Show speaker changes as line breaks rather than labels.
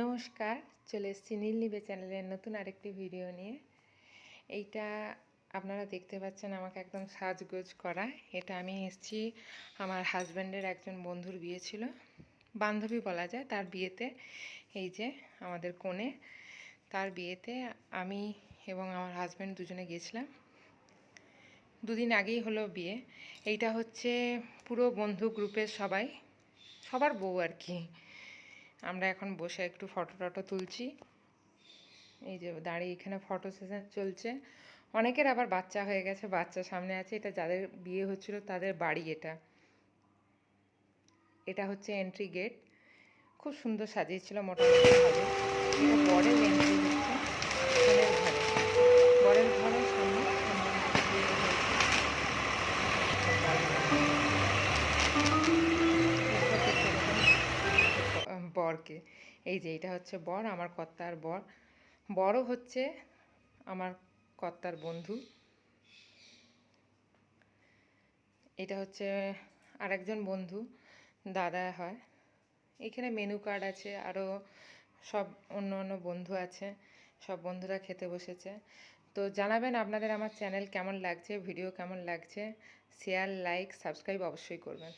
নমস্কার, চলে এসেছি নীলনিভে চ্যানেলের নতুন আরেকটি ভিডিও নিয়ে। এইটা আপনারা দেখতে পাচ্ছেন আমাকে একদম সাজগোজ করা। এটা আমি এসেছি আমার হাজব্যান্ডের একজন বন্ধুর বিয়ে ছিল, বান্ধবী বলা যায়। তার বিয়েতে এই যে আমাদের কনে, তার বিয়েতে আমি এবং আমার হাজব্যান্ড দুজনে গেছিলাম। দুদিন আগেই হলো বিয়ে। এইটা হচ্ছে পুরো বন্ধু গ্রুপের সবার বউ আর কি। আমরা এখন বসে একটু ফটো টটো তুলছি। এই যে দাঁড়িয়ে এখানে ফটো সেশন চলছে। অনেকের আবার বাচ্চা হয়ে গেছে, বাচ্চা সামনে আছে। এটা যাদের বিয়ে হচ্ছিল তাদের বাড়ি। এটা হচ্ছে এন্ট্রি গেট। খুব সুন্দর সাজিয়েছিল মোটামুটি ভাবে। এটা বরের এন্ট্রি হচ্ছে কনের ঘরে, বরের ঘরের সামনে বরকে। এই যে এটা হচ্ছে বর, আমার কর্তার বর। বড় হচ্ছে আমার কর্তার বন্ধু। এটা হচ্ছে আরেকজন বন্ধু, দাদা হয়। এখানে মেনু কার্ড আছে, আরও সব অন্য অন্য বন্ধু আছে। সব বন্ধুরা খেতে বসেছে। তো জানাবেন আপনাদের আমার চ্যানেল কেমন লাগছে, ভিডিও কেমন লাগছে। শেয়ার, লাইক, সাবস্ক্রাইব অবশ্যই করবেন।